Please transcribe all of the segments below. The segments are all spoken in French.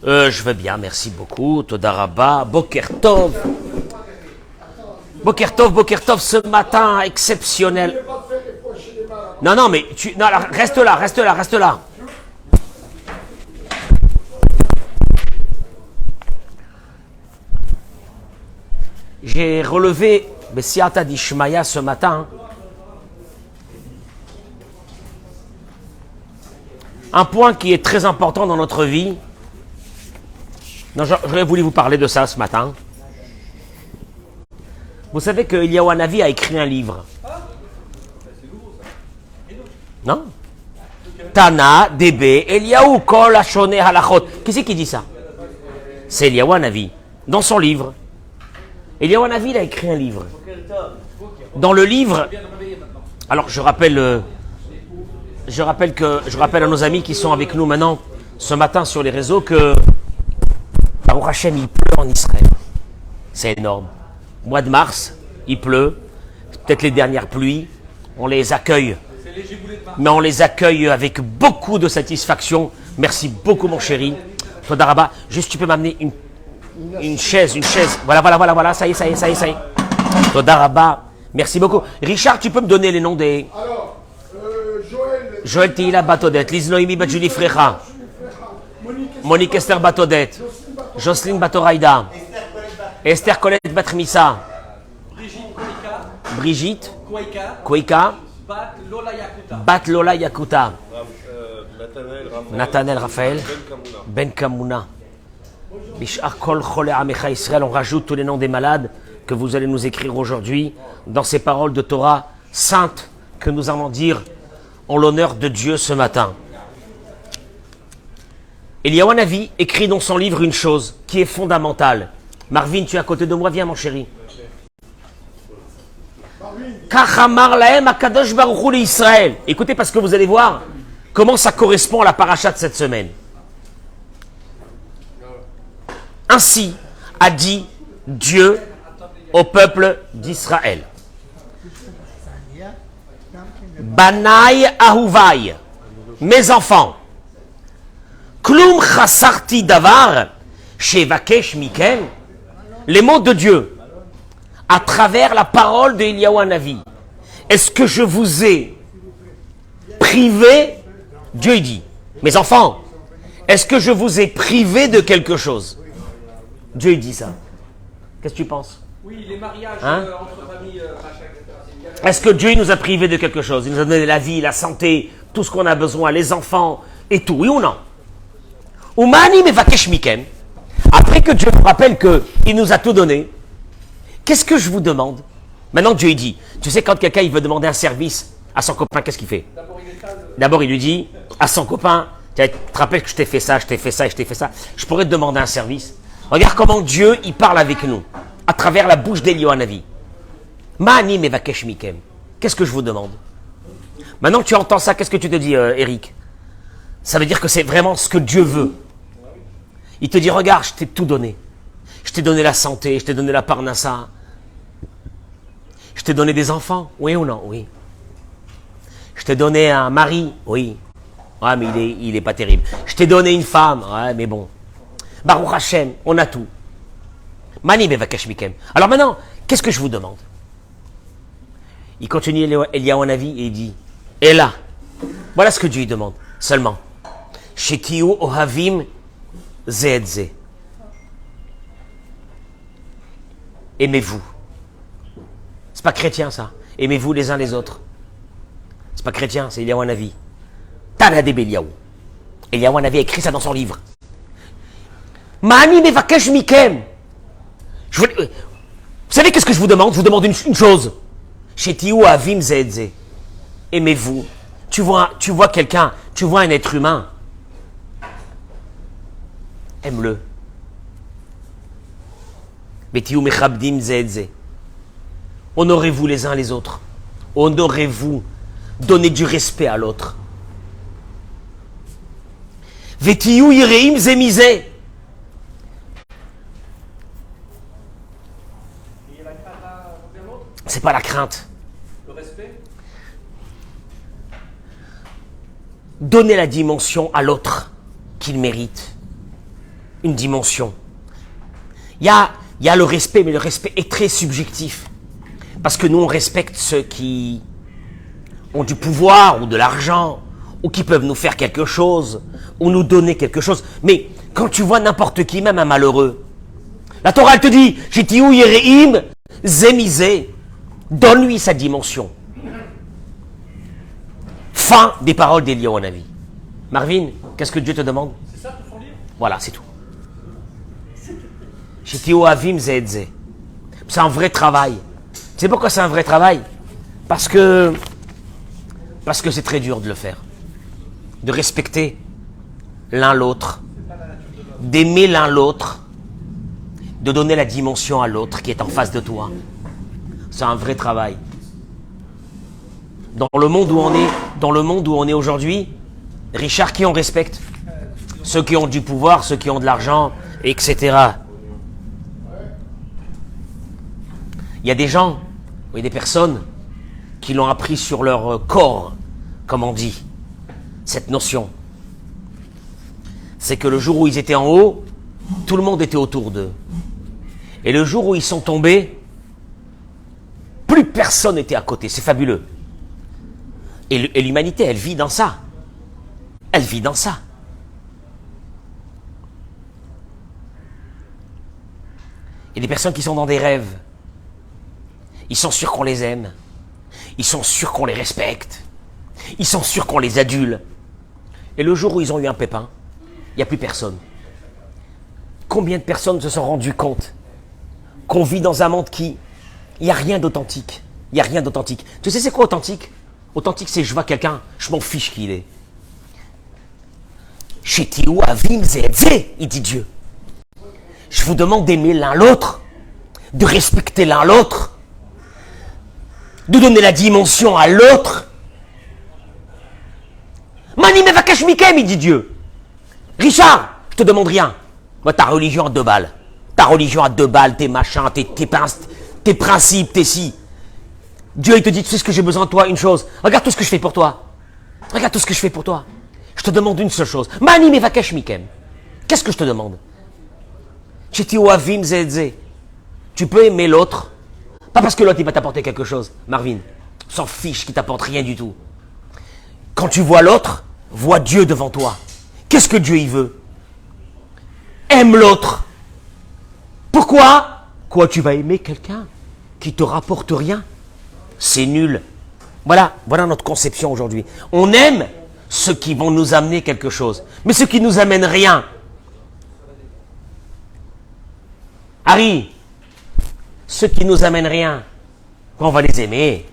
Je vais bien, merci beaucoup. Toda Rabba, Boker Tov. Boker Tov, ce matin exceptionnel. Non, mais non, reste là. J'ai relevé Bessiata d'Ishmaïa ce matin. Un point qui est très important dans notre vie. J'aurais voulu vous parler de ça ce matin. Vous savez que Eliyahu Hanavi a écrit un livre. Non? Tana, Debe, Eliyahu Kol Hashone Halachot. Qui c'est qui dit ça? C'est Eliyahu Hanavi. Dans son livre. Eliyahu Hanavi, il a écrit un livre. Dans le livre, alors je rappelle à nos amis qui sont avec nous maintenant ce matin sur les réseaux que Baruch Hashem, il pleut en Israël. C'est énorme. Mois de mars, il pleut. Peut-être les dernières pluies. On les accueille. Mais on les accueille avec beaucoup de satisfaction. Merci beaucoup, mon chéri. Toda Rabba, juste tu peux m'amener une chaise. Voilà. Ça y est. Toda Rabba, merci beaucoup. Richard, tu peux me donner les noms des... Alors, Joël Tehila Batodet, Liz Noémie Badjuli Frecha, Monique Esther Batodet, Jocelyne Batoraïda, Esther Colette Batrimissa, Brigitte Kouika, Bat Lola Yakuta, Nathanaël Raphaël, Ben Kamouna, Bishar Kol Chole Amecha Israël. On rajoute tous les noms des malades que vous allez nous écrire aujourd'hui dans ces paroles de Torah saintes que nous allons dire en l'honneur de Dieu ce matin. Eliyahu Hanavi écrit dans son livre une chose qui est fondamentale. Marvin, tu es à côté de moi, viens mon chéri. Kachamar lahem akadosh baruch hu l'Israël. Écoutez parce que vous allez voir comment ça correspond à la paracha de cette semaine. Ainsi a dit Dieu au peuple d'Israël. Banaï Ahuvaï, mes enfants, Klum Chassarti Davar, Shevakesh Mikem, les mots de Dieu, à travers la parole de Eliyahu Hanavi. Est-ce que je vous ai privé, Dieu dit, mes enfants, est-ce que je vous ai privé de quelque chose? Dieu dit ça. Qu'est-ce que tu penses? Oui, les mariages entre familles, est-ce que Dieu nous a privé de quelque chose? Il nous a donné la vie, la santé, tout ce qu'on a besoin, les enfants et tout, oui ou non? Umani mevakesh mikem. Après que Dieu nous rappelle qu'il nous a tout donné, qu'est-ce que je vous demande? Maintenant Dieu il dit, tu sais quand quelqu'un il veut demander un service à son copain, qu'est-ce qu'il fait? D'abord il lui dit à son copain, tu te rappelles que je t'ai fait ça, je t'ai fait ça, je t'ai fait ça, je pourrais te demander un service. Regarde comment Dieu il parle avec nous, à travers la bouche d'Eliyahu Hanavi. Ma'ani mevakesh mikem. Qu'est-ce que je vous demande? Maintenant que tu entends ça, qu'est-ce que tu te dis, Eric? Ça veut dire que c'est vraiment ce que Dieu veut. Il te dit, regarde, je t'ai tout donné. Je t'ai donné la santé, je t'ai donné la parnassa. Je t'ai donné des enfants, oui ou non? Oui. Je t'ai donné un mari, oui. Ouais, mais il est pas terrible. Je t'ai donné une femme, ouais, mais bon. Baruch Hashem, on a tout. Mani mevakesh mikem. Alors maintenant, qu'est-ce que je vous demande? Il continue Eliyahu Hanavi et il dit, et là, voilà ce que Dieu lui demande, seulement. Shetiu ohavim ze et ze. Aimez-vous. C'est pas chrétien ça. Aimez-vous les uns les autres. C'est pas chrétien, c'est Eliyahu Hanavi. Tanadeb Eliyahu. Eliyahu Hanavi a écrit ça dans son livre. Ma'ani mevakesh mikem. Vous savez qu'est-ce que je vous demande? Je vous demande une chose. Shetiu avim ze et ze. Aimez-vous. Tu vois quelqu'un, tu vois un être humain. Aime-le. Betiu mechabdim ze et ze. Honorez-vous les uns les autres. Honorez-vous. Donnez du respect à l'autre. Vetiu yireim ze mize. C'est pas la crainte. Le respect. donner la dimension à l'autre qu'il mérite. Une dimension. Il y a le respect, mais le respect est très subjectif. Parce que nous, on respecte ceux qui ont du pouvoir ou de l'argent, ou qui peuvent nous faire quelque chose, ou nous donner quelque chose. Mais quand tu vois n'importe qui, même un malheureux, la Torah, elle te dit, « Jetiou Yereim Zemizé » donne-lui sa dimension. Fin des paroles d'Eliyahu Hanavi. Marvin, qu'est-ce que Dieu te demande? C'est ça tout son livre? Voilà, c'est tout. Jetiou Avim Zedze. C'est un vrai travail. Tu sais pourquoi c'est un vrai travail? Parce que c'est très dur de le faire. De respecter l'un l'autre, d'aimer l'un l'autre, de donner la dimension à l'autre qui est en face de toi. C'est un vrai travail. Dans le monde où on est aujourd'hui, Richard, qui on respecte? Ceux qui ont du pouvoir, ceux qui ont de l'argent, etc. Il y a des gens, il y a des personnes qui l'ont appris sur leur corps, comme on dit, cette notion. C'est que le jour où ils étaient en haut, tout le monde était autour d'eux. Et le jour où ils sont tombés, plus personne n'était à côté. C'est fabuleux. Et l'humanité, elle vit dans ça. Elle vit dans ça. Il y a des personnes qui sont dans des rêves. Ils sont sûrs qu'on les aime. Ils sont sûrs qu'on les respecte. Ils sont sûrs qu'on les adule. Et le jour où ils ont eu un pépin, il n'y a plus personne. Combien de personnes se sont rendues compte qu'on vit dans un monde qui... Il n'y a rien d'authentique. Il n'y a rien d'authentique. Tu sais c'est quoi authentique? Authentique, c'est je vois quelqu'un, je m'en fiche qui il est. Shetiou Avim Zedze, il dit Dieu. Je vous demande d'aimer l'un l'autre, de respecter l'un l'autre, de donner la dimension à l'autre. Mani mevakesh mikem, il dit Dieu. Richard, je te demande rien. Moi, ta religion à 2 balles. Ta religion à 2 balles, tes machins, tes principes, tes si. Dieu, il te dit, tu sais ce que j'ai besoin de toi, une chose. Regarde tout ce que je fais pour toi. Regarde tout ce que je fais pour toi. Je te demande une seule chose. Mani mevakesh mikem. Qu'est-ce que je te demande? Shetiou Avim Zedze. Tu peux aimer l'autre. Pas parce que l'autre, il va t'apporter quelque chose. Marvin, s'en fiche qu'il t'apporte rien du tout. Quand tu vois l'autre, vois Dieu devant toi. Qu'est-ce que Dieu, il veut? Aime l'autre. Pourquoi? Quoi, tu vas aimer quelqu'un qui te rapporte rien? C'est nul. Voilà notre conception aujourd'hui. On aime ceux qui vont nous amener quelque chose. Mais ceux qui nous amènent rien. Harry, ceux qui nous amènent rien, on va les aimer,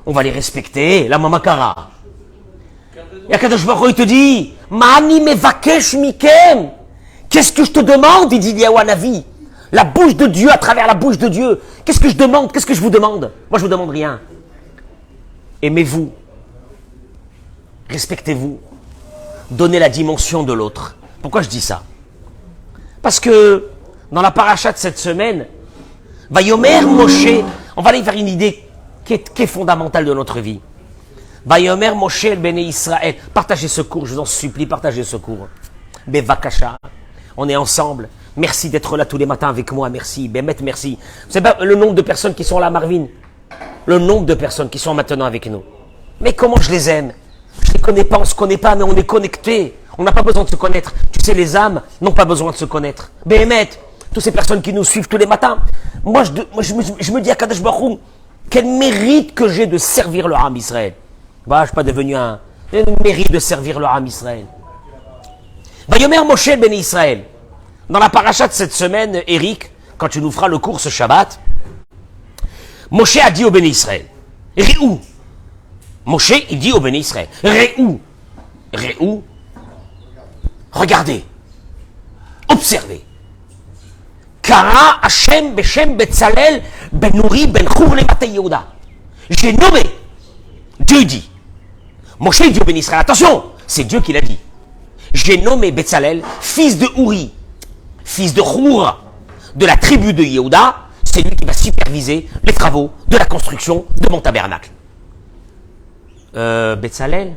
on va les respecter, la mamakara. Et Akadosh Baruch Hu, il te dit, Mani mevakesh mikem. Qu'est-ce que je te demande, il dit Eliyahu Hanavi. La bouche de Dieu à travers la bouche de Dieu. Qu'est-ce que je demande? Qu'est-ce que je vous demande? Moi, je vous demande rien. Aimez-vous. Respectez-vous. Donnez la dimension de l'autre. Pourquoi je dis ça? Parce que dans la paracha de cette semaine, Vayomer Moshe, on va aller vers une idée qui est fondamentale de notre vie. Vayomer Moshe el Bnei Israël. Partagez ce cours, je vous en supplie, partagez ce cours. Bevakasha, on est ensemble. Merci d'être là tous les matins avec moi, merci. Bémet, merci. Vous savez pas le nombre de personnes qui sont là, Marvin? Le nombre de personnes qui sont maintenant avec nous. Mais comment je les aime? Je les connais pas, on se connaît pas, mais on est connectés. On n'a pas besoin de se connaître. Tu sais, les âmes n'ont pas besoin de se connaître. Bémet, toutes ces personnes qui nous suivent tous les matins. Moi, je me dis à Kadosh Baruch Hu, quel mérite que j'ai de servir le Ham Israël. Bah, je ne suis pas devenu un mérite de servir le Ham Israël. Vayomer Moshe ben Israël. Dans la paracha de cette semaine, Eric, quand tu nous feras le cours ce Shabbat, Moshe a dit au Béni Israël, Réou. Moshe, il dit au Béni Israël, Réou. Réou. Regardez. Observez. Kara Hashem Beshem Betzalel Ben Nouri Ben Chour le Mata Yehuda. J'ai nommé. Dieu dit. Moshe dit au Béni Israël, attention, c'est Dieu qui l'a dit. J'ai nommé Betzalel, fils de Uri, fils de Chour, de la tribu de Yehuda. C'est lui qui va superviser les travaux de la construction de mon tabernacle. Betzalel,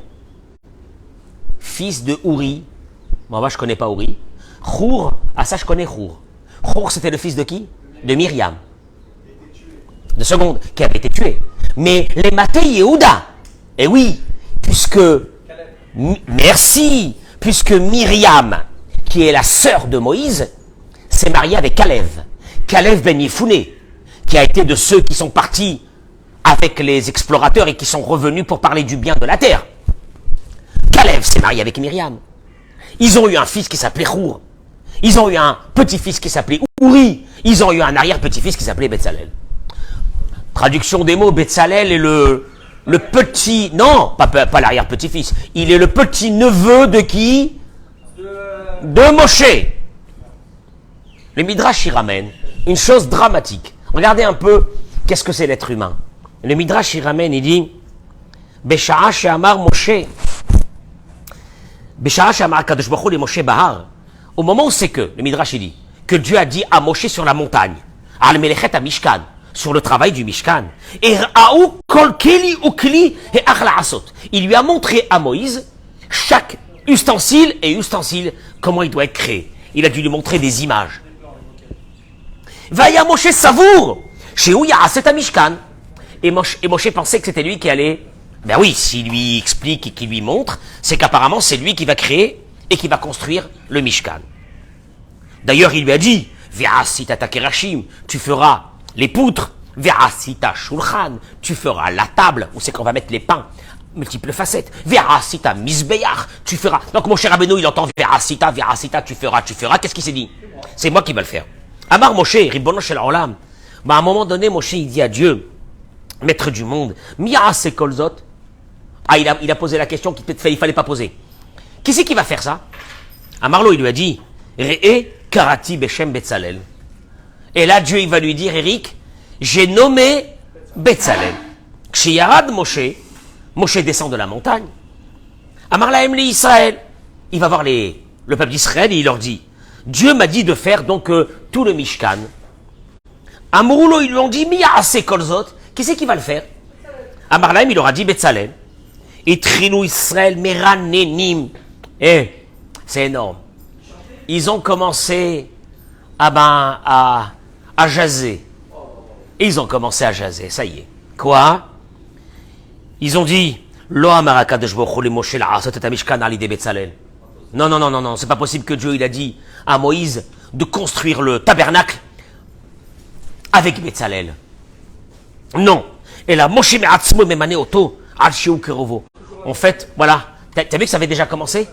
fils de Ouri. Bon, moi, je connais pas Ouri. Chour, ah ça, je connais Chour. Chour, c'était le fils de qui? De Myriam. De seconde, qui avait été tué. Mais les Maté Yehuda, eh oui, puisque, merci, puisque Myriam, qui est la sœur de Moïse, s'est mariée avec Kalev. Kalev ben Yefouné, qui a été de ceux qui sont partis avec les explorateurs et qui sont revenus pour parler du bien de la terre. Kalev s'est marié avec Myriam. Ils ont eu un fils qui s'appelait Chour. Ils ont eu un petit-fils qui s'appelait Ouri. Ils ont eu un arrière-petit-fils qui s'appelait Betzalel. Traduction des mots, Betzalel est le petit... Non, pas l'arrière-petit-fils. Il est le petit-neveu de qui? De Moshe. Le Midrash y ramène une chose dramatique. Regardez un peu qu'est-ce que c'est l'être humain. Le Midrash y ramène, il dit Besha'a she'amar Moshe. Besha'a she'amar Kadosh Baruch Hu le Moshe Bahar. Au moment où c'est que, le Midrash il dit, que Dieu a dit à Moshe sur la montagne, Al Melechet à Mishkan, sur le travail du Mishkan, et Ra'ou kol keli ukli et achla asot. Il lui a montré à Moïse chaque ustensile et ustensile comment il doit être créé. Il a dû lui montrer des images. Vaya Moshe savour, chez où c'est à Mishkan. Et Moshe pensait que c'était lui qui allait. Ben oui, s'il lui explique et qu'il lui montre, c'est qu'apparemment c'est lui qui va créer et qui va construire le Mishkan. D'ailleurs, il lui a dit, Ve'asita takerashim, tu feras les poutres, Ve'asita shulchan, tu feras la table, où c'est qu'on va mettre les pains, multiples facettes, Ve'asita misbeyach, tu feras. Donc mon cher Rabbeinu, il entend Ve'asita, tu feras, qu'est-ce qu'il s'est dit? C'est moi qui vais le faire. Amar Moshe, Ribbono shel Olam. À un moment donné, Moshe, il dit à Dieu, maître du monde, Mia se kolzot. Ah, il a posé la question qu'il ne fallait pas poser. Qui c'est qui va faire ça? Amarlo, il lui a dit, Re'e karati beshem Betzalel. Et là, Dieu, il va lui dire, Eric, j'ai nommé Betzalel. Kshéyarad Moshe, Moshe descend de la montagne. Amarla Emli Israël. Il va voir le peuple d'Israël et il leur dit, Dieu m'a dit de faire donc tout le Mishkan. Amroulo, ils lui ont dit, Mi'ase kolzot. Qui c'est qui va le faire? Amarlaim, il leur a dit Betzalel. Et Trinou Israël, Meranenim. C'est énorme. Ils ont commencé à jaser. Ils ont commencé à jaser, ça y est. Quoi? Ils ont dit, Lo amaraka de Shbochou le Moshe la'asot et Mishkan ali de Betzalel. Non, c'est pas possible que Dieu il a dit à Moïse de construire le tabernacle avec Betzalel. Non. Et là, Moshe me'atzmo memane oto al shiu kerovo. En fait, voilà. T'as vu que ça avait déjà commencé?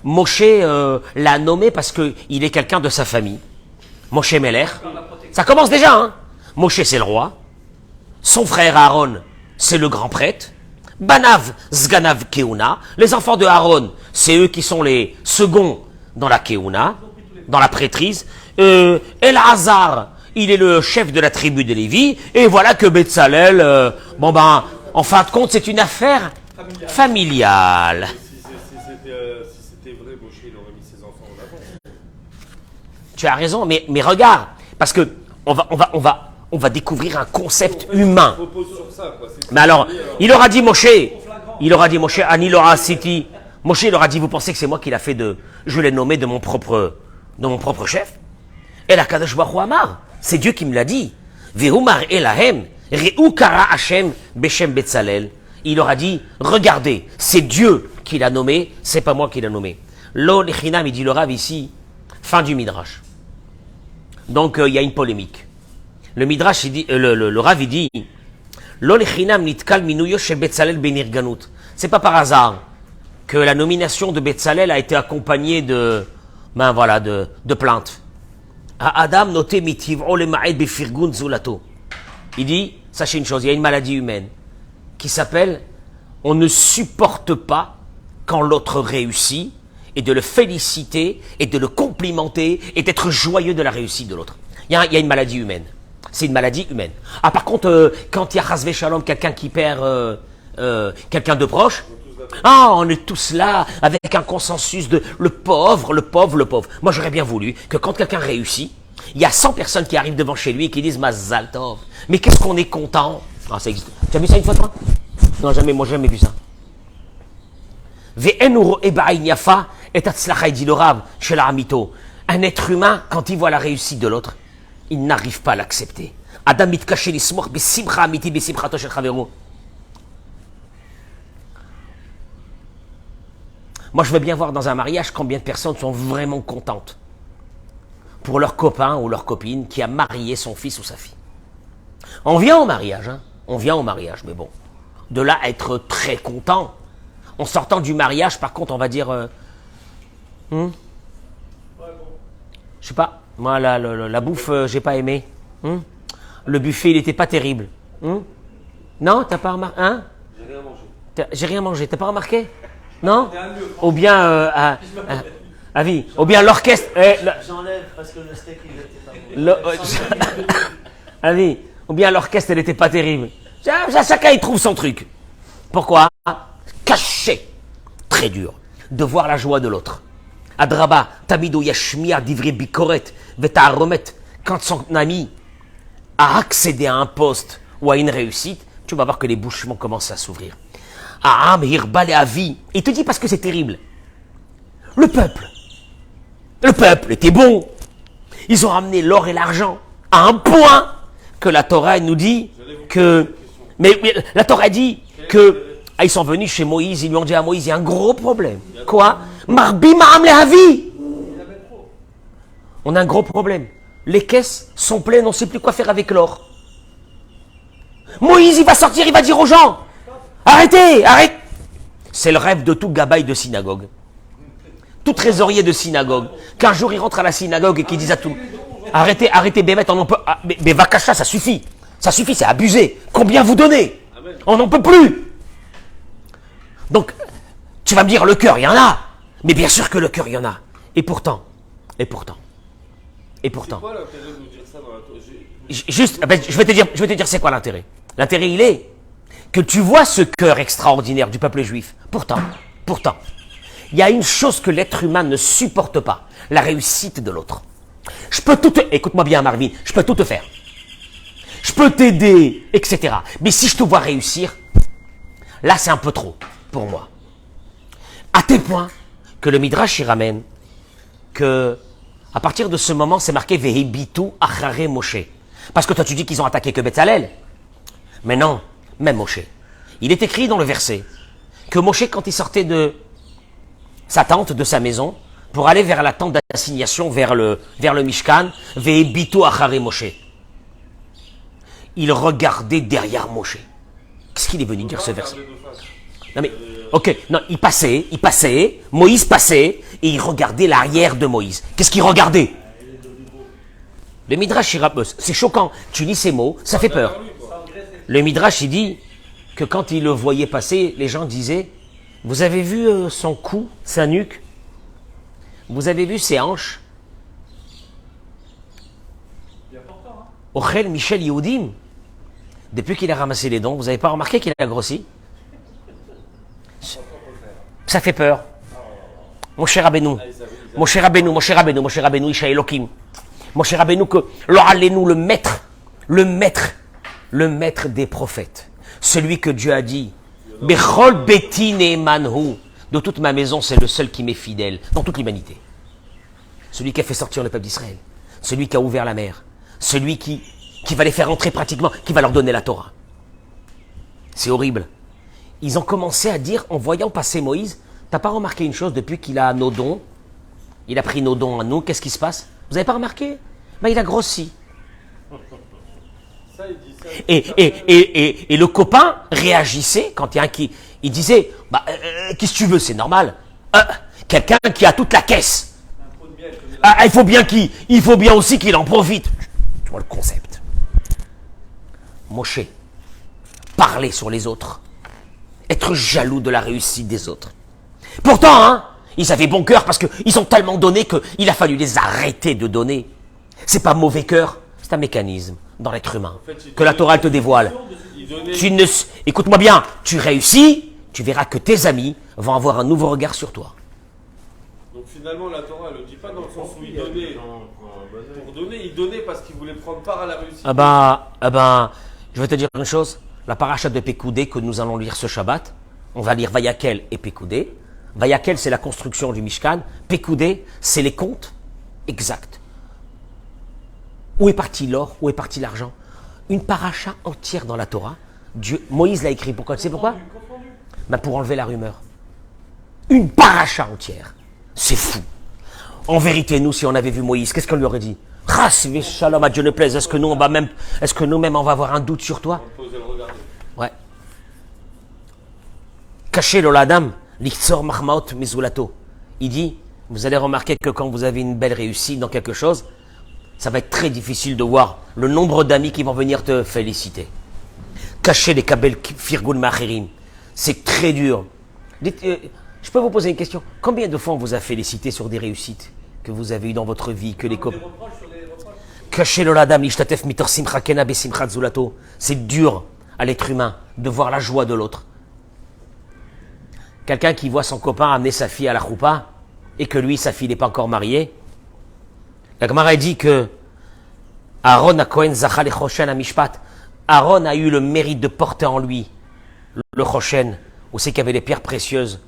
Moshe l'a nommé parce qu'il est quelqu'un de sa famille. Moshe Meler. Ça commence déjà, hein? Moshe, c'est le roi. Son frère Aaron, c'est le grand prêtre. Banav, Zganav, Keuna. Les enfants de Aaron, c'est eux qui sont les seconds dans la Keuna, dans la prêtrise. Elazar, il est le chef de la tribu de Lévi. Et voilà que Betzalel, en fin de compte, c'est une affaire familiale. Si c'était vrai, Moshe, il aurait mis ses enfants en avant. Tu as raison, mais regarde, parce que on va découvrir un concept humain. Sur ça, quoi. Mais alors, il aura dit Moshe, Anilora City. Moshe, il aura dit, vous pensez que c'est moi qui l'a fait je l'ai nommé de mon propre chef? Et la Kadosh Baruch Hu Amar, c'est Dieu qui me l'a dit. Vehumar elahem, re'u kara Hashem beshem Betzalel. Il aura dit, regardez, c'est Dieu qui l'a nommé, c'est pas moi qui l'a nommé. Lo lechinam, il dit le Rav ici, fin du Midrash. Donc, il y a une polémique. Le Midrash, il dit, le Rav, il dit, Lo lechinam nitkal minuyo shel Betzalel benirganut. C'est pas par hasard que la nomination de Betzalel a été accompagnée de plaintes. Adam noté mitiv'o lema'ed befirgun zulato. Il dit, sachez une chose, il y a une maladie humaine qui s'appelle on ne supporte pas quand l'autre réussit et de le féliciter et de le complimenter et d'être joyeux de la réussite de l'autre. Il y a une maladie humaine. C'est une maladie humaine. Ah, par contre, quand il y a Chasvé Shalom, quelqu'un qui perd quelqu'un de proche, on est tous là avec un consensus de le pauvre. Moi, j'aurais bien voulu que quand quelqu'un réussit, il y a 100 personnes qui arrivent devant chez lui et qui disent Mazal Tov. Mais qu'est-ce qu'on est content. Ah, ça existe. Tu as vu ça une fois, toi? Non, jamais. Moi, j'ai jamais vu ça. Un être humain, quand il voit la réussite de l'autre, il n'arrive pas à l'accepter. Adam mitkache lismoch besimcha amiti besimchato shel chavero. Moi, je veux bien voir dans un mariage combien de personnes sont vraiment contentes pour leur copain ou leur copine qui a marié son fils ou sa fille. On vient au mariage, hein. On vient au mariage, mais bon. De là à être très content. En sortant du mariage, par contre, on va dire... je sais pas, moi, la bouffe, j'ai pas aimé. Le buffet, il était pas terrible. Non, t'as pas remarqué, hein? J'ai rien mangé. J'ai rien mangé, t'as pas remarqué? Non? Ou bien, Avi, ou bien l'orchestre... J'enlève parce que le steak, il était pas bon. Avi, ou bien l'orchestre, elle était pas terrible. Chacun, il trouve son truc. Pourquoi? Caché. Très dur. De voir la joie de l'autre. Adraba, tamido yashmia divri bikoret, veta remet. Quand son ami a accédé à un poste ou à une réussite, tu vas voir que les bouches vont commencer à s'ouvrir. Aham, hirbal et avi. Il te dit parce que c'est terrible. Le peuple était bon. Ils ont ramené l'or et l'argent à un point que la Torah nous dit que... Mais la Torah dit que... ils sont venus chez Moïse, ils lui ont dit à Moïse, il y a un gros problème. Quoi? Marbi ma'am lehavi. On a un gros problème. Les caisses sont pleines, on ne sait plus quoi faire avec l'or. Moïse, il va sortir, il va dire aux gens, arrêtez, arrête. C'est le rêve de tout gabaï de synagogue. Tout trésorier de synagogue. Qu'un jour, il rentre à la synagogue et qu'il dise à tout, arrêtez, Bémet, on en peut... mais Vakasha, ça suffit. Ça suffit, c'est abusé. Combien vous donnez? On n'en peut plus. Donc, tu vas me dire, le cœur, il y en a. Mais bien sûr que le cœur, il y en a. Et pourtant. C'est quoi l'intérêt de nous dire ça dans la Torah? Juste, je vais te dire c'est quoi l'intérêt. L'intérêt, il est que tu vois ce cœur extraordinaire du peuple juif. Pourtant, il y a une chose que l'être humain ne supporte pas. La réussite de l'autre. Je peux tout te... Écoute-moi bien, Marvin. Je peux tout te faire. Je peux t'aider, etc. Mais si je te vois réussir, là, c'est un peu trop pour moi. À tel point que le Midrash y ramène que, à partir de ce moment, c'est marqué Vehibitu Achare Moshe. Parce que toi, tu dis qu'ils ont attaqué que Betzalel. Mais non, même Moshe. Il est écrit dans le verset que Moshe, quand il sortait de sa tente, de sa maison, pour aller vers la tente d'assignation, vers le Mishkan, Vehibitu Achare Moshe. Il regardait derrière Moshe. Qu'est-ce qu'il est venu dire ce verset? Non mais, ok, non, il passait, Moïse passait, et il regardait l'arrière de Moïse. Qu'est-ce qu'il regardait? Le Midrash, c'est choquant. Tu lis ces mots, ça fait peur. Le Midrash, il dit que quand il le voyait passer, les gens disaient, vous avez vu son cou, sa nuque? Vous avez vu ses hanches? Ochel Michel Yehudim, depuis qu'il a ramassé les dons, vous n'avez pas remarqué qu'il a grossi? Ça fait peur. Mon cher Rabbeinu, Isha Elohim. Mon cher Rabbeinu, que l'oralenu, le maître des prophètes. Celui que Dieu a dit, Bechol Betine Manhu, de toute ma maison, c'est le seul qui m'est fidèle, dans toute l'humanité. Celui qui a fait sortir le peuple d'Israël. Celui qui a ouvert la mer. Celui qui va les faire entrer pratiquement, qui va leur donner la Torah. C'est horrible. Ils ont commencé à dire, en voyant passer Moïse, t'as pas remarqué une chose depuis qu'il a nos dons? Il a pris nos dons à nous, qu'est-ce qui se passe? Vous avez pas remarqué? Il a grossi. Et le copain réagissait quand il y a un qui... Il disait, qu'est-ce que tu veux, c'est normal. Quelqu'un qui a toute la caisse. Il faut bien aussi qu'il en profite. Tu vois le concept. Moshe, parler sur les autres. Être jaloux de la réussite des autres. Pourtant, ils avaient bon cœur parce qu'ils ont tellement donné qu'il a fallu les arrêter de donner. C'est pas mauvais cœur, c'est un mécanisme dans l'être humain que la Torah te dévoile. Écoute-moi bien, tu réussis, tu verras que tes amis vont avoir un nouveau regard sur toi. Donc finalement, la Torah, elle ne dit pas dans le sens où il donnait. Pour donner, il donnait parce qu'il voulait prendre part à la réussite. Je vais te dire une chose. La paracha de Pécoudé que nous allons lire ce Shabbat, on va lire Vayakel et Pécoudé. Vayakel, c'est la construction du Mishkan. Pekoudé, c'est les comptes exacts. Où est parti l'or? Où est parti l'argent? Une paracha entière dans la Torah. Moïse l'a écrit. Pourquoi? Tu sais pourquoi? Ben pour enlever la rumeur. Une paracha entière. C'est fou. En vérité, nous, si on avait vu Moïse, qu'est-ce qu'on lui aurait dit? Shalom, à Dieu ne plaise. Est-ce que nous-mêmes, on va avoir un doute sur toi? Ouais. Caché l'oladam, l'iktsor mahmaot mizulato. Il dit, vous allez remarquer que quand vous avez une belle réussite dans quelque chose, ça va être très difficile de voir le nombre d'amis qui vont venir te féliciter. Cacher les kabel firgun machirim. C'est très dur. Dites, je peux vous poser une question. Combien de fois on vous a félicité sur des réussites que vous avez eues dans votre vie, que les copains... Cacher l'oladam, l'ishtatef mitor simcha kena besimchat zulato. C'est dur à l'être humain de voir la joie de l'autre. Quelqu'un qui voit son copain amener sa fille à la choupa et que lui, sa fille n'est pas encore mariée. La Gemara dit que Aaron a Kohen Zachal et Choshen à Mishpat. Aaron a eu le mérite de porter en lui le Choshen, où c'est qu'il y avait les pierres précieuses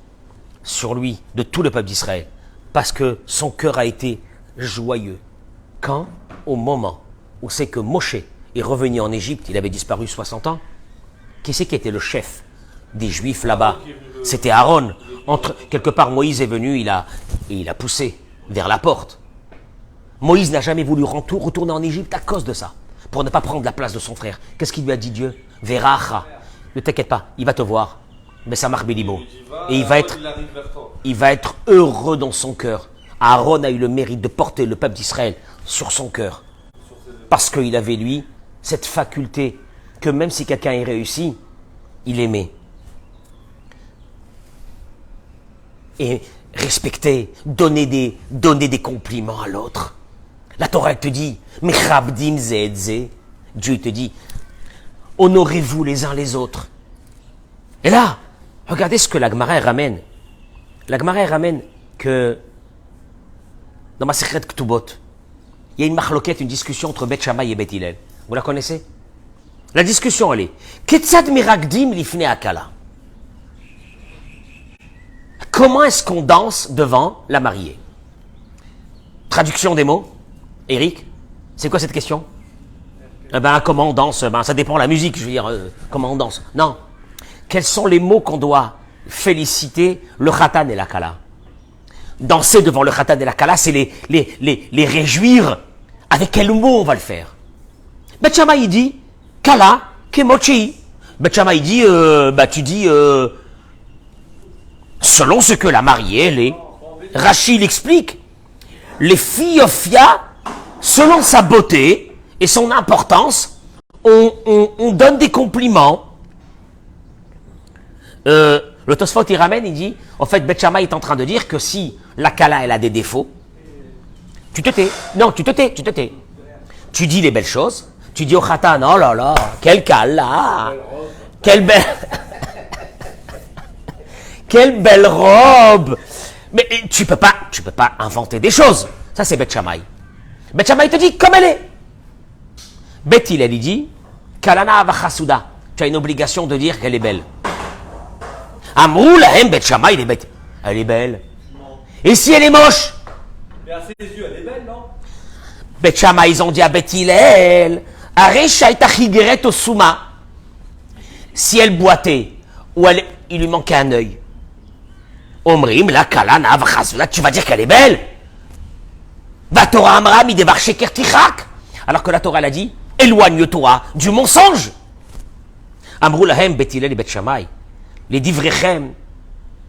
sur lui, de tout le peuple d'Israël, parce que son cœur a été joyeux. Quand? Au moment où c'est que Moshe est revenu en Égypte, il avait disparu 60 ans. Qui c'est qui était le chef des Juifs là-bas? C'était Aaron. Quelque part, Moïse est venu, il a poussé vers la porte. Moïse n'a jamais voulu retourner en Égypte à cause de ça, pour ne pas prendre la place de son frère. Qu'est-ce qu'il lui a dit Dieu? Veracha. Ne t'inquiète pas, il va te voir. Mais ça marche Bélibo. Et il va être heureux dans son cœur. Aaron a eu le mérite de porter le peuple d'Israël sur son cœur. Parce qu'il avait, lui, cette faculté que même si quelqu'un est réussi, il aimait. Et respecter, donner des compliments à l'autre. La Torah te dit, Mechabdim ze'edze. Dieu te dit, honorez-vous les uns les autres. Et là, regardez ce que la Gemara ramène. La Gemara ramène que dans ma Secret Ktubot, il y a une marloquette, une discussion entre Beth Shammai et Beth Hillel. Vous la connaissez? La discussion, elle est Ketzad miragdim lifnei akala. Comment est-ce qu'on danse devant la mariée? Traduction des mots. Eric, c'est quoi cette question? Comment on danse? Ça dépend de la musique, je veux dire. Comment on danse? Non. Quels sont les mots qu'on doit féliciter le khatan et la kala? Danser devant le khatan et la kala, c'est les réjouir. Avec quel mot on va le faire? Beth Shammai, il dit kala kemochi. Beth Shammai, il dit tu dis selon ce que la mariée elle est. Rachid l'explique. Les filles selon sa beauté et son importance, on donne des compliments. Le Tosfot il ramène, il dit, en fait, Beth Shammai est en train de dire que si la Kala elle a des défauts, tu te tais. Non, tu te tais. Tu dis les belles choses. Tu dis au Khatan, oh là là, quelle Kala, quelle belle, quelle belle robe. Mais tu peux pas inventer des choses. Ça c'est Beth Shammai. Beth Shammai te dit comme elle est. Beth Hillel il dit, Kalana vachasuda. Tu as une obligation de dire qu'elle est belle. Amrou lahem Beth Shammai, elle est belle. Et si elle est moche? Mais à ses yeux, elle est belle, non? Beth Shammai, ils ont dit à Beth Hillel, si elle boitait, ou il lui manquait un œil, Omrim, la kalana, tu vas dire qu'elle est belle. Va Torah Amram, il débarque chez Kertichak. Alors que la Torah l'a dit, éloigne-toi du mensonge. Amrou lahem Beth Hillel et Beth Shammai. Les divrechem,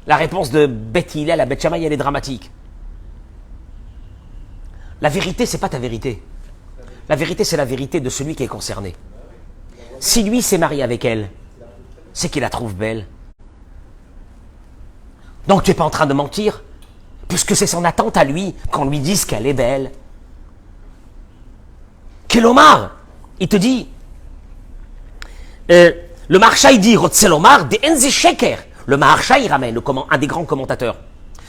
la réponse de Beth Hillel à Beth Shammai, elle est dramatique. La vérité, c'est pas ta vérité. La vérité, c'est la vérité de celui qui est concerné. Si lui s'est marié avec elle, c'est qu'il la trouve belle. Donc tu n'es pas en train de mentir, puisque c'est son attente à lui qu'on lui dise qu'elle est belle. Kelomar, il te dit, le Maharsha il dit, Rotzelomar, de Enze Sheker. Le Maharsha il ramène un des grands commentateurs.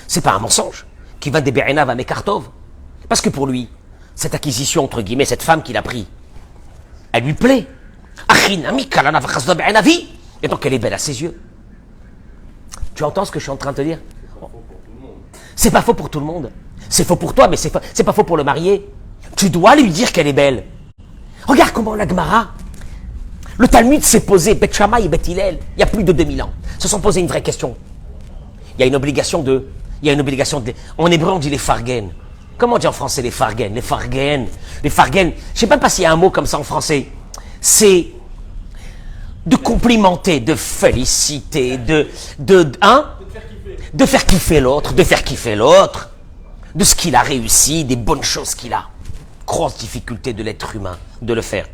C'est pas un mensonge qui va des Be'enav à Mekartov. Parce que pour lui, cette acquisition, entre guillemets, cette femme qu'il a pris, elle lui plaît. Et donc elle est belle à ses yeux. Tu entends ce que je suis en train de te dire? C'est pas faux pour tout le monde. C'est faux pour toi, mais c'est pas faux pour le marié. Tu dois lui dire qu'elle est belle. Regarde comment la Gemara, le Talmud s'est posé, Bet Shammai et Bet Hillel, il y a plus de 2000 ans, se sont posés une vraie question. Il y a une obligation de, en hébreu on dit les fargen. Comment on dit en français les fargen? Les fargen. Je sais même pas s'il y a un mot comme ça en français. C'est de complimenter, de féliciter, de faire kiffer l'autre, de ce qu'il a réussi, des bonnes choses qu'il a. Grosse difficulté de l'être humain de le faire.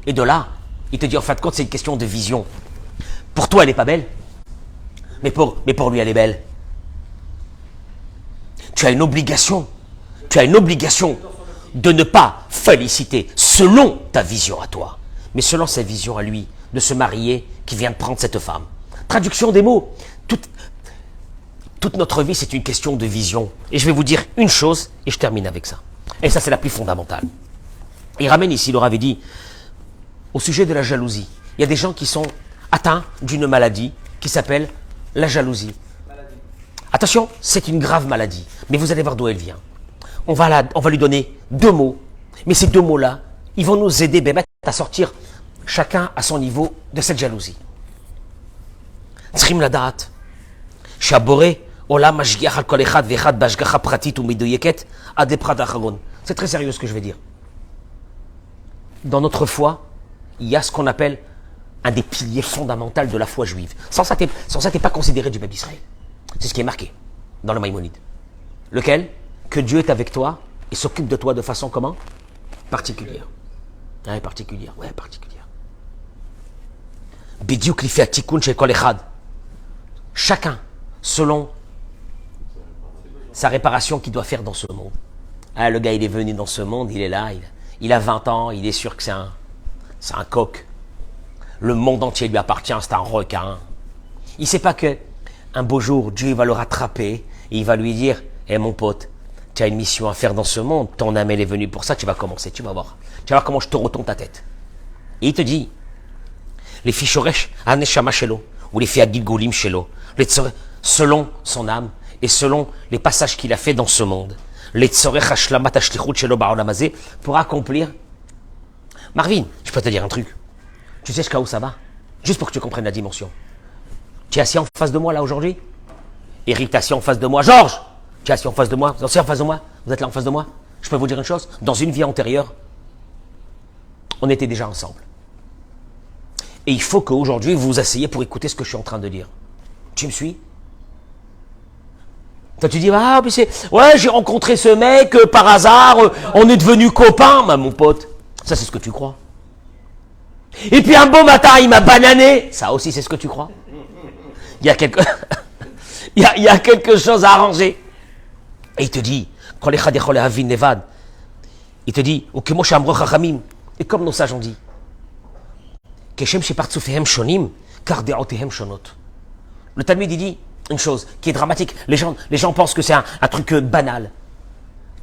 Et de là, il te dit en fin de compte, c'est une question de vision. Pour toi, elle n'est pas belle, mais pour lui, elle est belle. Tu as une obligation de ne pas féliciter selon ta vision à toi, mais selon sa vision à lui, de se marier, qui vient de prendre cette femme. Traduction des mots. Toute notre vie, c'est une question de vision. Et je vais vous dire une chose, et je termine avec ça. Et ça, c'est la plus fondamentale. Il ramène ici, il leur avait dit, au sujet de la jalousie. Il y a des gens qui sont atteints d'une maladie qui s'appelle la jalousie. Attention, c'est une grave maladie. Mais vous allez voir d'où elle vient. On va lui donner 2 mots. Mais ces 2 mots-là, ils vont nous aider à sortir chacun à son niveau de cette jalousie. Tzrim ladat. Shaboré. C'est très sérieux ce que je vais dire. Dans notre foi, il y a ce qu'on appelle un des piliers fondamentaux de la foi juive. Sans ça, tu n'es pas considéré du peuple d'Israël. C'est ce qui est marqué dans le Maïmonide. Lequel? Que Dieu est avec toi et s'occupe de toi de façon comment? Particulière. Ouais, particulière. Bidiouk li fait atikoun chez kol echad. Chacun selon sa réparation qu'il doit faire dans ce monde. Ah, le gars, il est venu dans ce monde, il est là, il a 20 ans, il est sûr que c'est un coq. Le monde entier lui appartient, c'est un requin. Il ne sait pas que un beau jour, Dieu va le rattraper et il va lui dire, hé mon pote, tu as une mission à faire dans ce monde, ton âme elle est venue pour ça, tu vas commencer, tu vas voir. Tu vas voir comment je te retourne ta tête. Et il te dit, les fichoresh, aneshama shelo, ou les fiagilgolim shelo, selon son âme et selon les passages qu'il a fait dans ce monde, pour accomplir. Marvin, je peux te dire un truc. Tu sais jusqu'à où ça va? Juste pour que tu comprennes la dimension. Tu es assis en face de moi là aujourd'hui? Eric, tu es assis en face de moi. Georges, tu es assis en face de moi. Vous êtes assis en face de moi? Vous êtes là en face de moi? Je peux vous dire une chose? Dans une vie antérieure, on était déjà ensemble. Et il faut qu'aujourd'hui, vous vous asseyez pour écouter ce que je suis en train de dire. Tu me suis? Toi, tu dis, ah, puis ouais, j'ai rencontré ce mec, par hasard, on est devenus copains. Bah, mon pote, ça, c'est ce que tu crois. Et puis, un beau matin, il m'a banané. Ça aussi, c'est ce que tu crois. Il y a quelque chose à arranger. Et il te dit, il te dit, et comme nos sages ont dit, le Talmud, il dit une chose qui est dramatique. Les gens pensent que c'est un truc banal.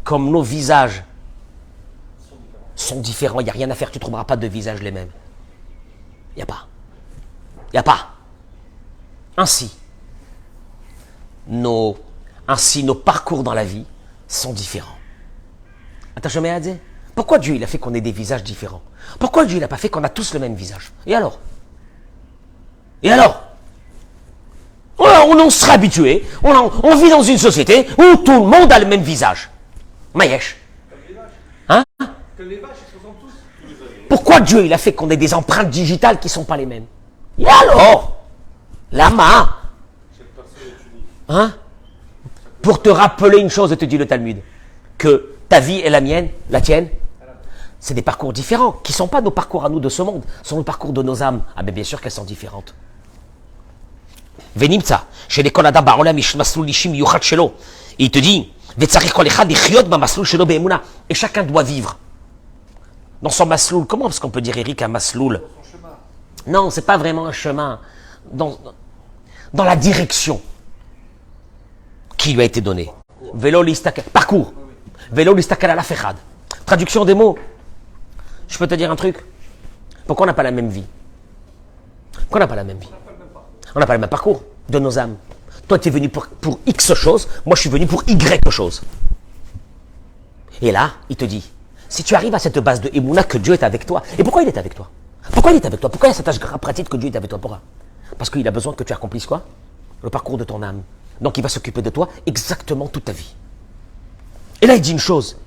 Comme nos visages sont différents, il n'y a rien à faire, tu ne trouveras pas de visages les mêmes. Il n'y a pas. Il n'y a pas. Ainsi, nos parcours dans la vie sont différents. Attention, mais pourquoi Dieu il a fait qu'on ait des visages différents? Pourquoi Dieu il n'a pas fait qu'on a tous le même visage? Et alors? On en sera habitué. On vit dans une société où tout le monde a le même visage. Maïesh. Hein? Pourquoi Dieu il a fait qu'on ait des empreintes digitales qui ne sont pas les mêmes? Et alors? Lama. Hein? Pour te rappeler une chose, te dit le Talmud, que ta vie et la mienne, la tienne, c'est des parcours différents, qui ne sont pas nos parcours à nous de ce monde, ce sont nos parcours de nos âmes. Ah ben bien sûr qu'elles sont différentes. Venimtsa, chez les Kolada Barola Mishmaslou Lishim Yuchat Shelo. Il te dit, et chacun doit vivre dans son masloul. Comment est-ce qu'on peut dire, Eric, un masloul? Non, c'est pas vraiment un chemin. Dans la direction qui lui a été donnée. Parcours. Vélo listakal ala fechad. Traduction des mots. Je peux te dire un truc. Pourquoi on n'a pas la même vie? Pourquoi on n'a pas la même vie? On n'a pas le même parcours de nos âmes. Toi, tu es venu pour X chose, moi, je suis venu pour Y chose. Et là, il te dit, si tu arrives à cette base de Emouna que Dieu est avec toi, et pourquoi il est avec toi? Pourquoi il est avec toi? Pourquoi il y a cette tâche pratique que Dieu est avec toi? Pourquoi? Parce qu'il a besoin que tu accomplisses quoi? Le parcours de ton âme. Donc, il va s'occuper de toi exactement toute ta vie. Et là, il dit une chose.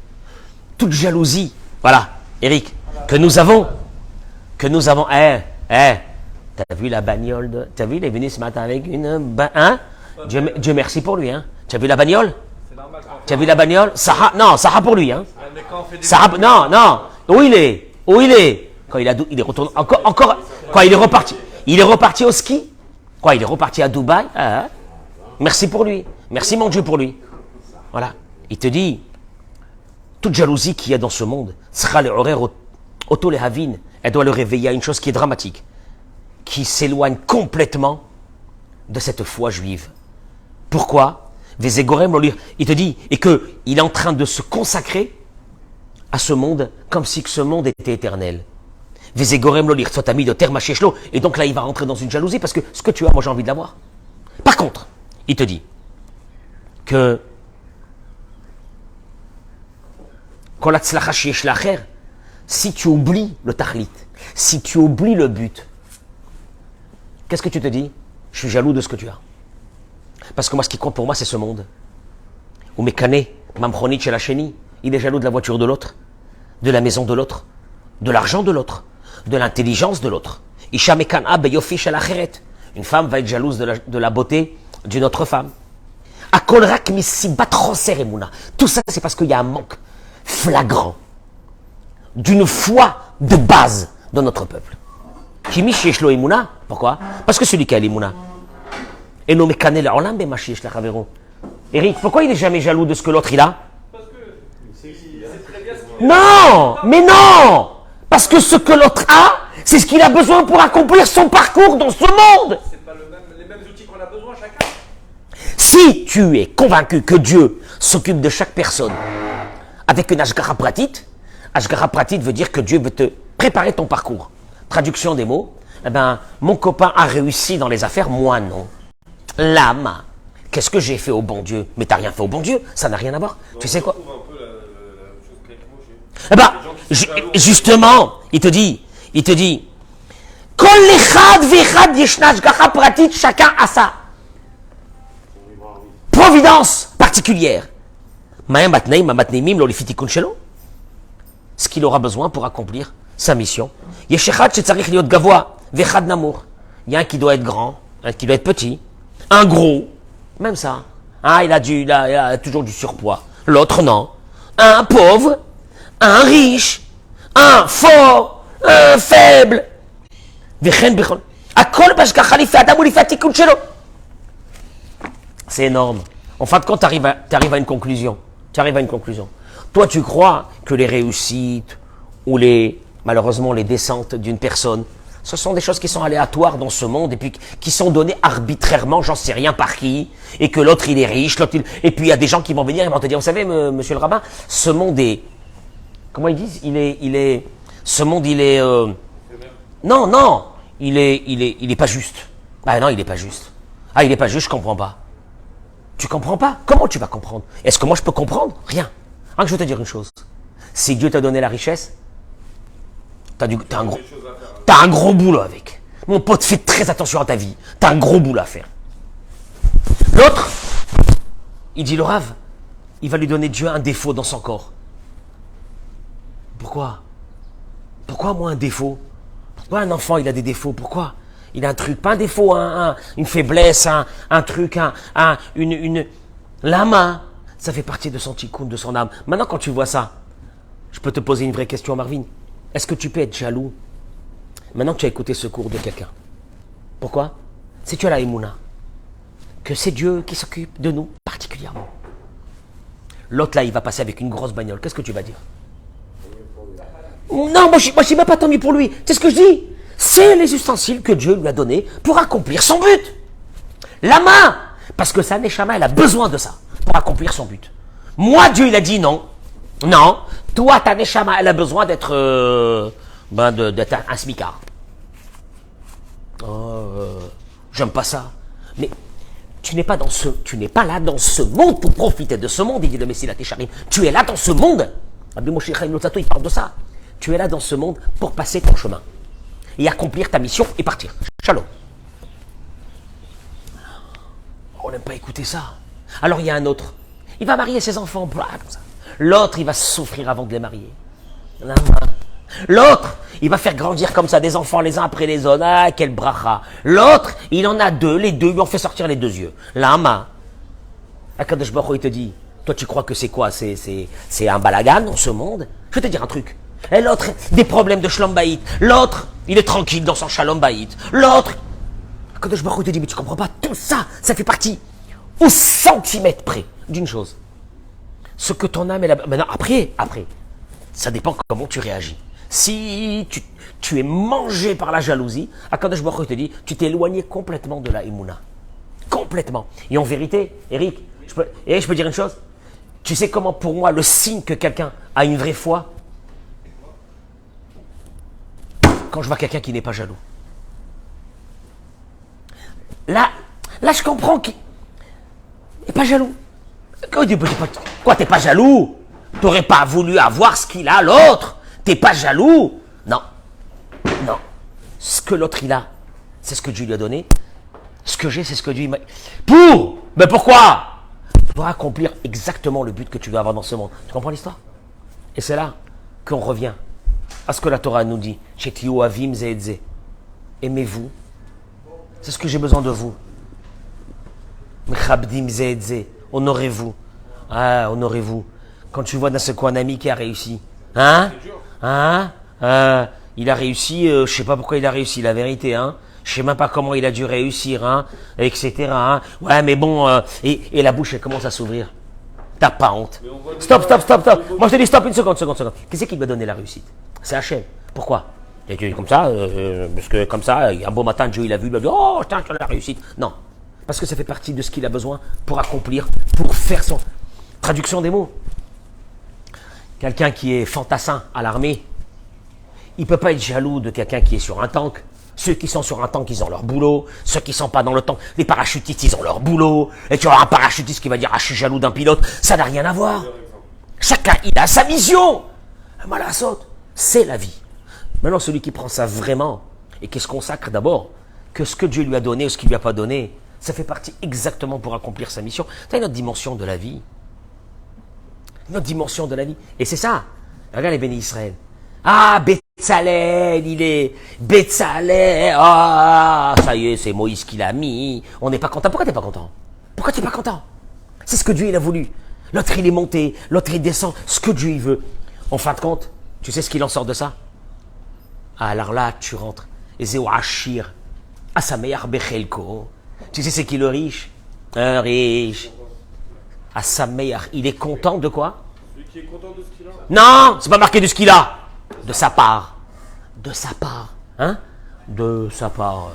Toute jalousie, voilà, Eric, que nous avons, t'as vu la bagnole de... T'as vu, il est venu ce matin avec une... Hein? Dieu merci pour lui, hein? Tu as vu la bagnole? C'est normal. Tu as vu la bagnole? Sarah pour lui, hein? Mais quand on fait des... Sarah, non. Où il est? Quand il est retourné, encore, quand il est reparti. Il est reparti au ski? Quoi, il est reparti à Dubaï? Ah, merci pour lui. Merci mon Dieu pour lui. Voilà. Il te dit, toute jalousie qu'il y a dans ce monde, sera le horaire auto les havin, elle doit le réveiller à une chose qui est dramatique, qui s'éloigne complètement de cette foi juive. Pourquoi? Il te dit, et qu'il est en train de se consacrer à ce monde comme si ce monde était éternel. Vezegorem lolir, soit ami de terre macheshlo, et donc là il va rentrer dans une jalousie parce que ce que tu as, moi j'ai envie de l'avoir. Par contre, il te dit que si tu oublies le tahlit, si tu oublies le but, qu'est-ce que tu te dis? Je suis jaloux de ce que tu as. Parce que moi, ce qui compte pour moi, c'est ce monde. Ou Mekane, Mamchonit chez la chénie, il est jaloux de la voiture de l'autre, de la maison de l'autre, de l'argent de l'autre, de l'intelligence de l'autre. Isha Mekana beyofi shel acheret. Une femme va être jalouse de la beauté d'une autre femme. Akol rak misibat choser emuna. Tout ça, c'est parce qu'il y a un manque flagrant d'une foi de base dans notre peuple. Kimi sheshlo emuna. Pourquoi? Parce que celui qui a l'emuna. Et nos mécanés là, on l'a bien maché, la Ravero. Eric, pourquoi il n'est jamais jaloux de ce que l'autre il a? Parce que c'est très bien ce qu'il Non, mais non, parce que ce que l'autre a, c'est ce qu'il a besoin pour accomplir son parcours dans ce monde. c'est pas les mêmes outils qu'on a besoin chacun. Si tu es convaincu que Dieu s'occupe de chaque personne avec une Ashgara Pratit veut dire que Dieu veut te préparer ton parcours. Traduction des mots, eh ben, mon copain a réussi dans les affaires, moi non. L'âme, qu'est-ce que j'ai fait au bon Dieu? Mais t'as rien fait au bon Dieu, ça n'a rien à voir. Donc, tu sais quoi? on retrouve un peu la même chose qu'avec Moshe. Eh ben, Les gens qui sont jaloux. justement, il te dit, Kol echad vechad yeshna ashgacha pratit, chacun a sa providence particulière. Ma'em matneim, ma'matneimim, lo lifitikun shelo. Ce qu'il aura besoin pour accomplir sa mission. Yeshechad shetzarich liot gavoa, vechad namour. Il y a un qui doit être grand, un qui doit être petit, un gros, même ça. Ah, il a toujours du surpoids. L'autre, non. Un pauvre, un riche, un fort, un faible. C'est énorme. En fin de compte, tu arrives à une conclusion. Toi, tu crois que les réussites ou malheureusement les descentes d'une personne, ce sont des choses qui sont aléatoires dans ce monde et puis qui sont données arbitrairement, j'en sais rien par qui, et que l'autre il est riche, et puis il y a des gens qui vont venir et vont te dire, vous savez, monsieur le rabbin, ce monde est, comment ils disent, ce monde il est, non, il est pas juste. Ah non, il est pas juste. Ah, il est pas juste, je comprends pas. Tu comprends pas? Comment tu vas comprendre? Est-ce que moi je peux comprendre? Rien. Je vais te dire une chose. Si Dieu t'a donné la richesse, t'as un gros boulot avec. Mon pote, fais très attention à ta vie. T'as un gros boulot à faire. L'autre, il dit le Rav, il va lui donner Dieu un défaut dans son corps. Pourquoi? Pourquoi moi un défaut? Pourquoi un enfant il a des défauts? Pourquoi? Il a un truc, pas un défaut, une faiblesse, un truc, la main, ça fait partie de son tikkun, de son âme. Maintenant, quand tu vois ça, je peux te poser une vraie question, Marvin. Est-ce que tu peux être jaloux maintenant que tu as écouté ce cours de quelqu'un? Pourquoi? Si tu as la émouna, que c'est Dieu qui s'occupe de nous particulièrement. L'autre là, il va passer avec une grosse bagnole. Qu'est-ce que tu vas dire? Non, moi je ne suis même pas tant mieux pour lui. C'est ce que je dis. C'est les ustensiles que Dieu lui a donnés pour accomplir son but. La main, parce que sa neshama, elle a besoin de ça pour accomplir son but. Moi, Dieu, il a dit non. Non, toi, ta neshama, elle a besoin d'être d'être un smicard. j'aime pas ça. Mais tu n'es pas là dans ce monde pour profiter de ce monde, il dit le Messie Técharim. Tu es là dans ce monde. Rabbi Moshe Chaim Luzzatto, il parle de ça. Tu es là dans ce monde pour passer ton chemin et accomplir ta mission et partir. Shalom. On n'aime pas écouter ça. Alors il y a un autre. Il va marier ses enfants, blah, comme ça. L'autre, il va souffrir avant de les marier. L'autre, il va faire grandir comme ça des enfants les uns après les autres. Ah, quel bracha. L'autre, il en a deux, les deux, lui ont fait sortir les deux yeux. Lama. Akadosh Baruch Hu, il te dit, toi tu crois que c'est quoi? C'est un balagan dans ce monde? Je vais te dire un truc. Et l'autre, des problèmes de shalom bayit. L'autre, il est tranquille dans son shalom bayit. L'autre, Akadosh Baruch Hu te dit, mais tu comprends pas, tout ça, ça fait partie au centimètre près d'une chose. Ce que ton âme est là. Maintenant, après, ça dépend comment tu réagis. Si tu es mangé par la jalousie, Akadosh Baruch Hu te dit, tu t'es éloigné complètement de la Emouna. Complètement. Et en vérité, Eric, je peux dire une chose. Tu sais comment pour moi le signe que quelqu'un a une vraie foi? Quand je vois quelqu'un qui n'est pas jaloux. Là je comprends qu'il n'est pas jaloux. Quoi, t'es pas jaloux? T'aurais pas voulu avoir ce qu'il a, l'autre? T'es pas jaloux? Non. Non. Ce que l'autre il a, c'est ce que Dieu lui a donné. Ce que j'ai, c'est ce que Dieu m'a... Mais pourquoi? Pour accomplir exactement le but que tu veux avoir dans ce monde. Tu comprends l'histoire? Et c'est là qu'on revient à ce que la Torah nous dit. Shetiu avim zeedze. Aimez-vous. C'est ce que j'ai besoin de vous. Mechabdim zeedze. Honorez-vous. Ah, honorez-vous. Quand tu vois d'un seul coup un ami qui a réussi. Hein? Il a réussi, je sais pas pourquoi il a réussi, la vérité, hein. Je sais même pas comment il a dû réussir, hein, etc. Hein. Ouais, mais bon, et la bouche, elle commence à s'ouvrir. T'as pas honte. Stop. Moi, je te dis stop, une seconde. Qui c'est qui m'a donné la réussite? C'est Hachem. Pourquoi? Il dit comme ça, parce que comme ça, un beau matin, Dieu, il a vu, il a dit, oh, putain, tu as la réussite. Non. Parce que ça fait partie de ce qu'il a besoin pour accomplir, pour faire son... Traduction des mots. Quelqu'un qui est fantassin à l'armée, il ne peut pas être jaloux de quelqu'un qui est sur un tank. Ceux qui sont sur un tank, ils ont leur boulot. Ceux qui ne sont pas dans le tank, les parachutistes, ils ont leur boulot. Et tu auras un parachutiste qui va dire « Ah, je suis jaloux d'un pilote ». Ça n'a rien à voir. Chacun, il a sa mission. Malasot, c'est la vie. Maintenant, celui qui prend ça vraiment et qui se consacre d'abord, que ce que Dieu lui a donné ou ce qu'il lui a pas donné, ça fait partie exactement pour accomplir sa mission. C'est une autre dimension de la vie. Une autre dimension de la vie. Et c'est ça. Regarde les bénis Israël. Ah, Betzalel, il est... Betzalel, ah, ça y est, c'est Moïse qui l'a mis. On n'est pas content. Pourquoi t'es pas content? Pourquoi t'es pas content? C'est ce que Dieu, il a voulu. L'autre, il est monté. L'autre, il descend. Ce que Dieu, il veut. En fin de compte, tu sais ce qu'il en sort de ça? Ah, alors là, tu rentres. Et Zéo Achir. Asameyar Bechelko. Tu sais c'est qui le riche? Un riche. Asameyar. Il est content de quoi? Celui qui est content de ce qu'il a. Non, c'est pas marqué de ce qu'il a. De sa part. De sa part. Hein? De sa part.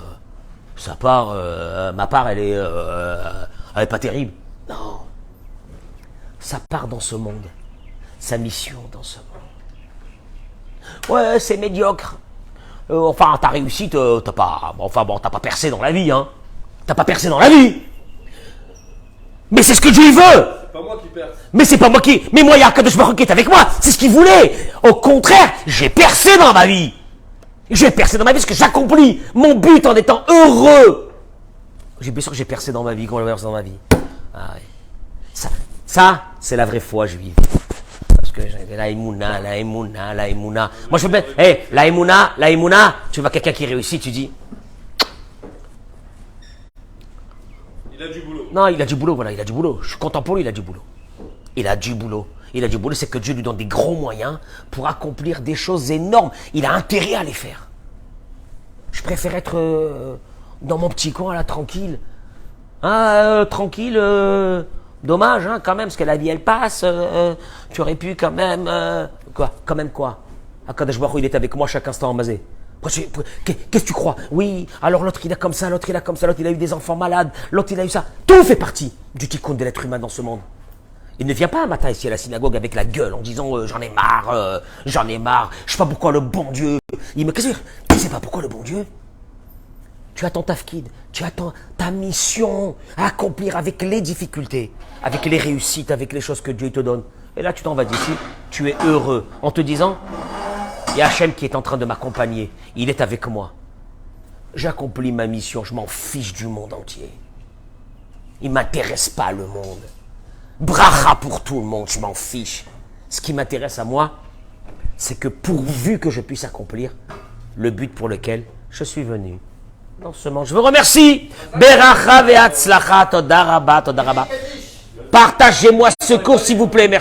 Ma part, elle est pas terrible. Non. Sa part dans ce monde. Sa mission dans ce monde. Ouais, c'est médiocre. Enfin, ta réussite, t'as pas percé dans la vie, hein. T'as pas percé dans la vie. Mais c'est ce que Dieu veut. C'est pas moi qui perce. Mais c'est pas moi qui... Mais moi, il y a Akadosh Baruch Hu qui est avec moi. C'est ce qu'il voulait. Au contraire, j'ai percé dans ma vie. J'ai percé dans ma vie parce que j'accomplis mon but en étant heureux. Bien sûr que j'ai percé dans ma vie, comment j'ai percé dans ma vie. Ah, oui. Ça, c'est la vraie foi juive. Parce que j'ai la émouna. Moi, je veux bien... la émouna, tu vois quelqu'un qui réussit, tu dis... Il a du boulot. Non, il a du boulot, voilà, il a du boulot. Je suis content pour lui, il a du boulot. Il a du boulot, c'est que Dieu lui donne des gros moyens pour accomplir des choses énormes. Il a intérêt à les faire. Je préfère être dans mon petit coin, là, tranquille. Tranquille, dommage, hein, quand même, parce que la vie, elle passe. Tu aurais pu quand même... Quoi? Quand même quoi? Akadosh Baruch Hu, il est avec moi chaque instant en mazé. Qu'est-ce que tu crois? Oui, alors l'autre il a comme ça, l'autre il a comme ça, l'autre il a eu des enfants malades, l'autre il a eu ça. Tout fait partie du tikkun de l'être humain dans ce monde. Il ne vient pas un matin ici à la synagogue avec la gueule en disant j'en ai marre, je sais pas pourquoi le bon Dieu. Tu sais pas pourquoi le bon Dieu? Tu as ton tafkid, tu as ta mission à accomplir avec les difficultés, avec les réussites, avec les choses que Dieu te donne. Et là, tu t'en vas d'ici, tu es heureux en te disant, il y a Hachem qui est en train de m'accompagner, il est avec moi. J'accomplis ma mission, je m'en fiche du monde entier. Il ne m'intéresse pas le monde. Bracha pour tout le monde, je m'en fiche. Ce qui m'intéresse à moi, c'est que pourvu que je puisse accomplir le but pour lequel je suis venu. Dans ce monde, je vous remercie. Beracha ve'atzlacha, toda rabba, toda rabba. Partagez-moi ce cours, s'il vous plaît, merci.